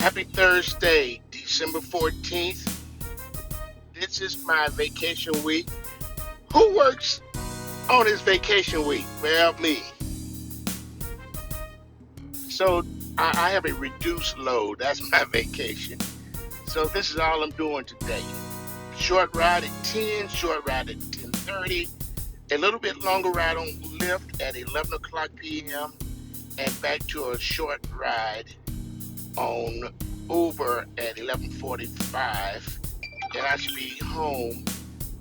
Happy Thursday, December 14th. This is my vacation week. Who works on his vacation week? Well, me. So I have a reduced load. That's my vacation. So this is all I'm doing today. Short ride at 10, short ride at 10:30, a little bit longer ride on Lyft at 11 o'clock p.m., and back to a short ride on Uber at 11:45. And I should be home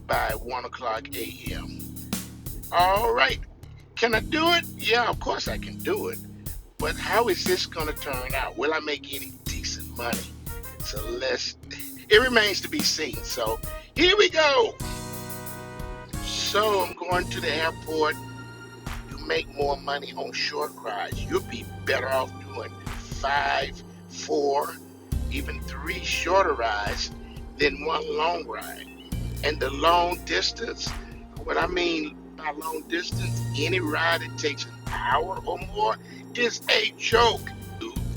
by 1 o'clock a.m. All right. Can I do it? Yeah, of course I can do it. But how is this going to turn out? Will I make any decent money? It remains to be seen. So here we go. So I'm going to the airport. You make more money on short rides. You'll be better off doing five, four, even three shorter rides than one long ride. And the long distance, what I mean by long distance, any ride that takes an hour or more is a joke.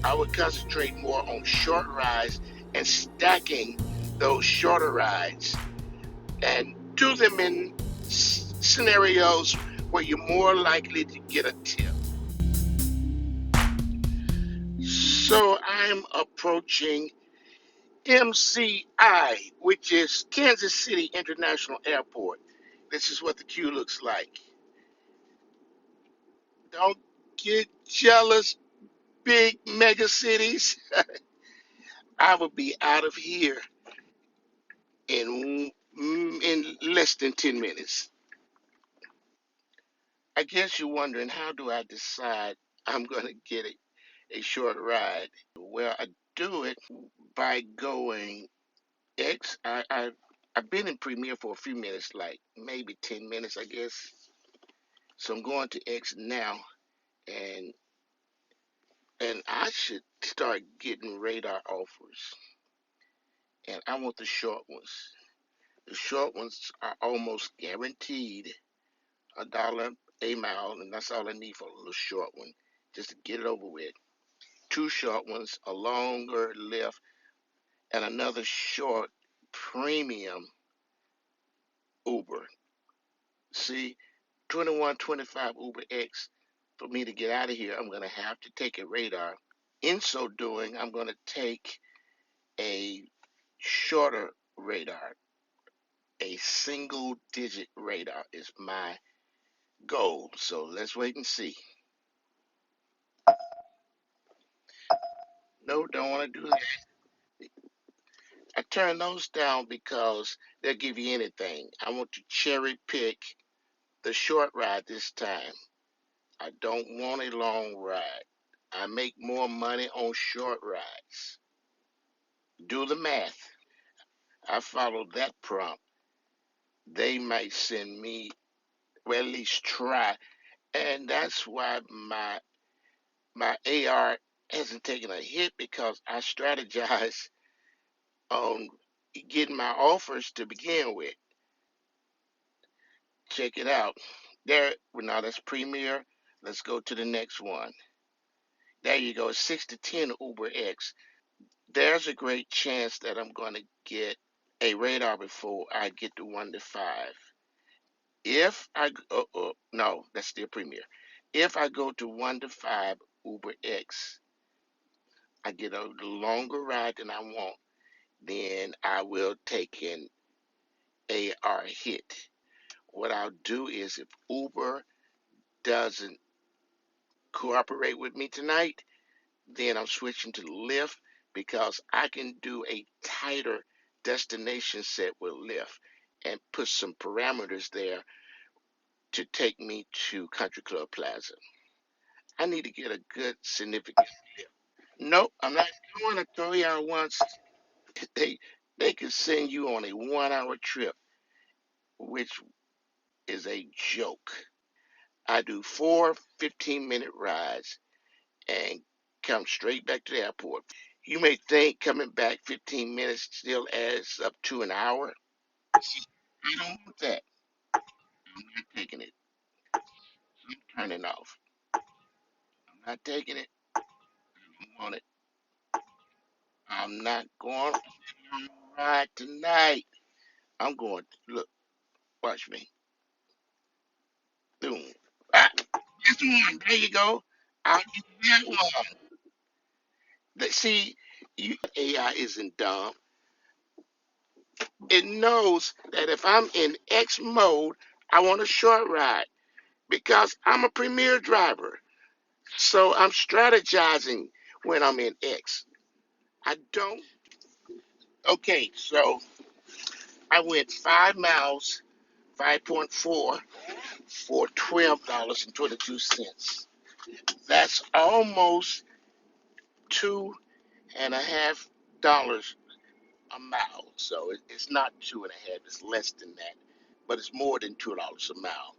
I would concentrate more on short rides and stacking those shorter rides and do them in scenarios where you're more likely to get a tip. So I'm approaching MCI, which is Kansas City International Airport. This is what the queue looks like. Don't get jealous, big mega cities. I will be out of here in less than 10 minutes. I guess you're wondering, how do I decide I'm going to get a short ride? Well, I do it by going X. I've been in Premiere for a few minutes, like maybe 10 minutes, I guess. So I'm going to X now, and I should start getting radar offers. And I want the short ones. The short ones are almost guaranteed $1 a mile, and that's all I need for a little short one, just to get it over with. Two short ones, a longer lift, and another short premium Uber. See, 2125 Uber X. For me to get out of here, I'm going to have to take a radar. In so doing, I'm going to take a shorter radar. A single digit radar is my goal. So let's wait and see. No, don't want to do that. I turn those down because they'll give you anything. I want to cherry pick the short ride this time. I don't want a long ride. I make more money on short rides. Do the math. I follow that prompt. They might send me, well, at least try. And that's why my AR hasn't taken a hit, because I strategize on getting my offers to begin with. Check it out. There, well, now that's Premier. Let's go to the next one. There you go. 6 to 10 Uber X. There's a great chance that I'm going to get a radar before I get to 1 to 5. If I, no, that's still Premier. If I go to 1 to 5 Uber X, I get a longer ride than I want, then I will take an AR hit. What I'll do is, if Uber doesn't cooperate with me tonight, then I'm switching to Lyft, because I can do a tighter destination set with Lyft and put some parameters there to take me to Country Club Plaza. I need to get a good significant lift. Nope, I'm not doing a 3 hour once. They they could send you on a 1 hour trip, which is a joke. I do four 15-minute rides and come straight back to the airport. You may think coming back 15 minutes still adds up to an hour. I don't want that. I'm not taking it. I'm turning off. I'm not taking it. I don't want it. I'm not going to ride tonight. I'm going to look, watch me. Boom. Ah, this one. There you go. I'll give you that one. See, AI isn't dumb. It knows that if I'm in X mode, I want a short ride because I'm a premier driver. So I'm strategizing when I'm in X. I don't. Okay, so I went 5 miles, 5.4 for $12.22. That's almost $2.50 a mile. So it's not two and a half, it's less than that. But it's more than $2 a mile.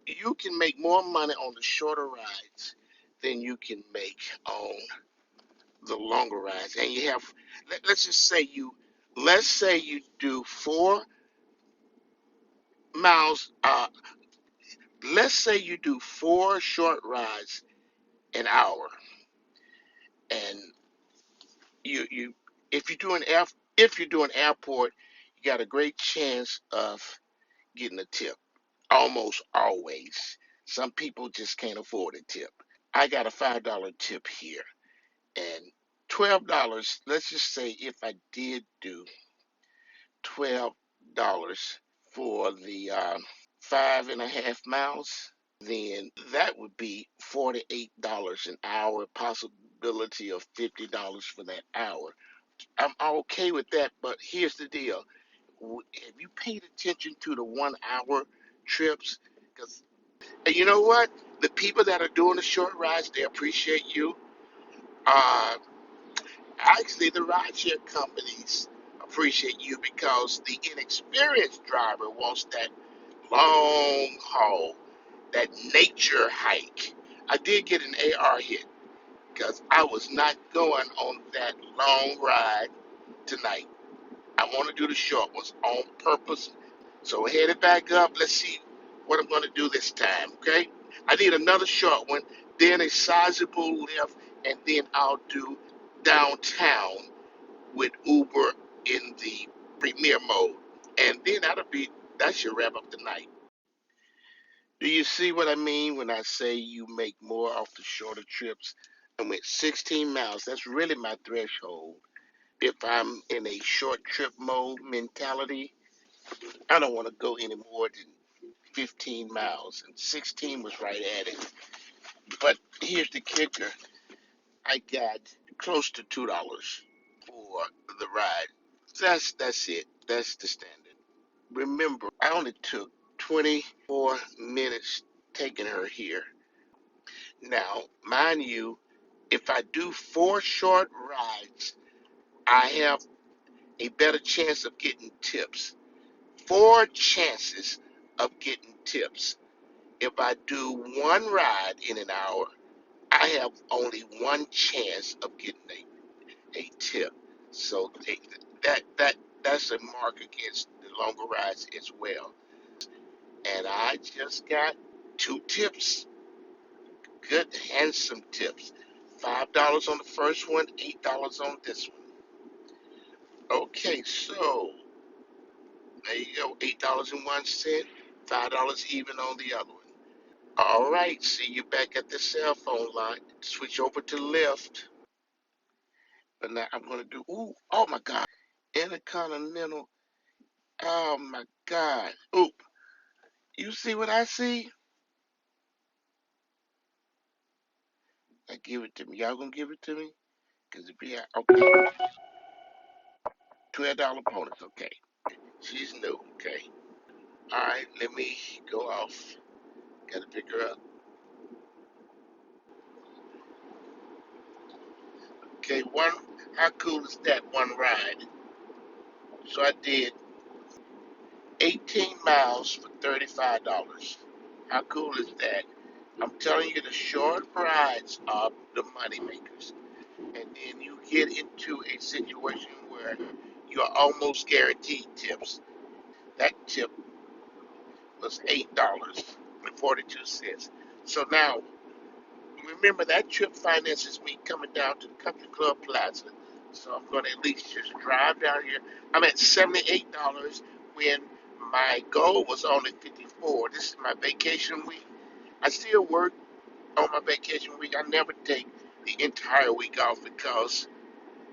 You can make more money on the shorter rides than you can make on the longer rides. And you have let's say you do 4 miles, let's say you do 4 short rides an hour, and you if you do an if you do an airport, you got a great chance of getting a tip. Almost always. Some people just can't afford a tip. I got a $5 tip here, and $12. Let's just say if I did do $12 for the 5.5 miles, then that would be $48 an hour, possibility of $50 for that hour. I'm okay with that, but here's the deal. Have you paid attention to the 1 hour trips? Because you know what? The people that are doing the short rides, they appreciate you. Uh, Actually, the rideshare companies appreciate you because the inexperienced driver wants that long haul, that nature hike. I did get an AR hit because I was not going on that long ride tonight. I want to do the short ones on purpose. So head it back up. Let's see what I'm going to do this time, okay? I need another short one, then a sizable lift, and then I'll do downtown with Uber in the premier mode. And then that should wrap up the night. Do you see what I mean when I say you make more off the shorter trips? I went 16 miles. That's really my threshold. If I'm in a short trip mode mentality, I don't want to go any more than 15 miles. And 16 was right at it. But here's the kicker. I got close to $2 for the ride. That's it. That's the standard. Remember, I only took 24 minutes taking her here. Now, mind you, if I do 4 short rides, I have a better chance of getting tips. 4 chances of getting tips. If I do 1 ride in an hour, I have only 1 chance of getting a tip. So that's a mark against the longer rides as well. And I just got 2 tips, good handsome tips. $5 on the first one, $8 on this one. Okay, so there you go, $8.01, $5 even on the other one. All right, see you back at the cell phone line. Switch over to Lyft. But now I'm gonna do. Ooh, oh my God, Intercontinental. Oh my God. Oop, you see what I see? I give it to me. Y'all gonna give it to me? Cause if yeah, okay, $12 bonus. Okay, she's new. Okay. All right, let me go off. Gotta pick her up. Okay, one. How cool is that? 1 ride. So I did 18 miles for $35. How cool is that? I'm telling you, the short rides are the money makers. And then you get into a situation where you're almost guaranteed tips. That tip was $8.42. So now, remember that trip finances me coming down to the Country Club Plaza, So I'm going to at least just drive down here. I'm at $78 when my goal was only 54. This is my vacation week. I still work on my vacation week. I never take the entire week off because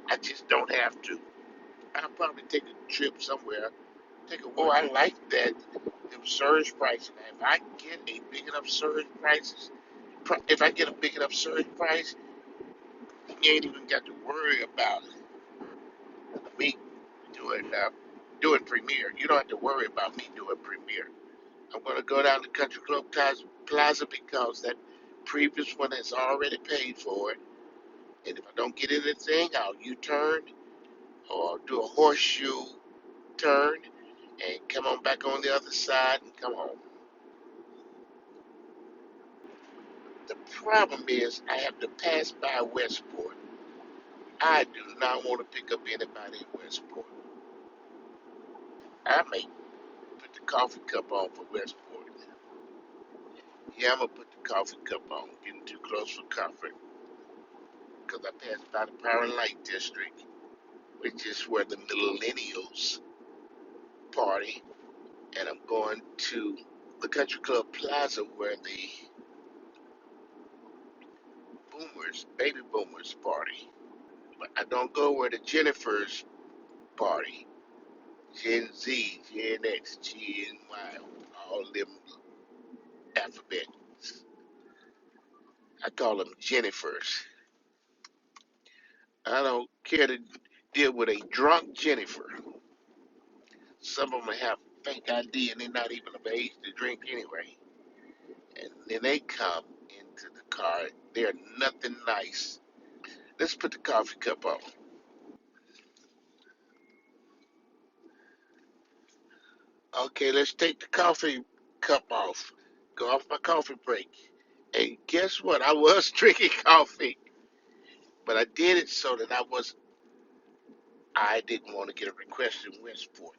I just don't have to. I'll probably take a trip somewhere. Oh, I like that. Them surge prices. Now, if I get a big enough surge prices, if I get a big enough surge price, you ain't even got to worry about me doing Premiere. You don't have to worry about me doing Premiere. I'm gonna go down to Country Club Plaza because that previous one has already paid for it. And if I don't get anything, I'll U-turn or do a horseshoe turn and come on back on the other side and come home. The problem is I have to pass by Westport. I do not want to pick up anybody in Westport. I may put the coffee cup on for Westport. Yeah, I'm gonna put the coffee cup on. Getting too close for comfort because I passed by the Power and Light District, which is where the millennials party, and I'm going to the Country Club Plaza where the baby boomers party. But I don't go where the Jennifers party. Gen Z, Gen X, Gen Y, all them alphabets. I call them Jennifers. I don't care to deal with a drunk Jennifer. Some of them have fake ID and they're not even of age to drink anyway. And then they come into the car. They're nothing nice. Let's put the coffee cup on. Okay, let's take the coffee cup off. Go off my coffee break. And guess what? I was drinking coffee, but I did it so that I didn't want to get a request in Westport.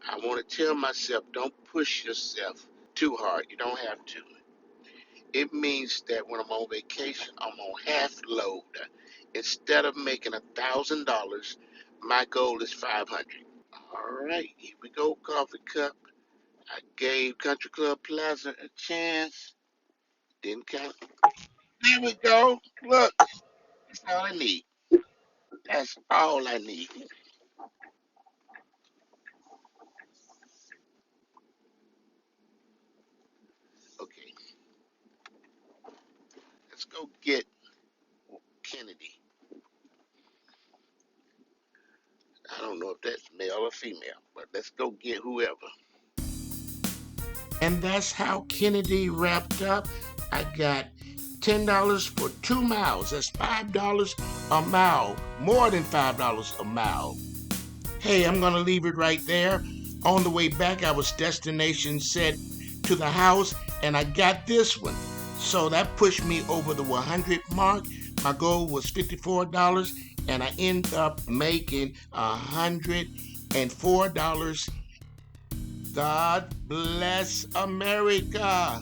I want to tell myself, don't push yourself too hard. You don't have to. It means that when I'm on vacation, I'm on half load. Instead of making $1,000, my goal is 500. All right, here we go, coffee cup. I gave Country Club Plaza a chance. Didn't count. There we go. Look, that's all I need. That's all I need. Okay, let's go get Kennedy. I don't know if that's male or female, but let's go get whoever. And that's how Kennedy wrapped up. I got $10 for 2 miles. That's $5 a mile, more than $5 a mile. Hey, I'm going to leave it right there. On the way back, I was destination set to the house, and I got this one. So that pushed me over the 100 mark. My goal was $54, and I ended up making $104. God bless America.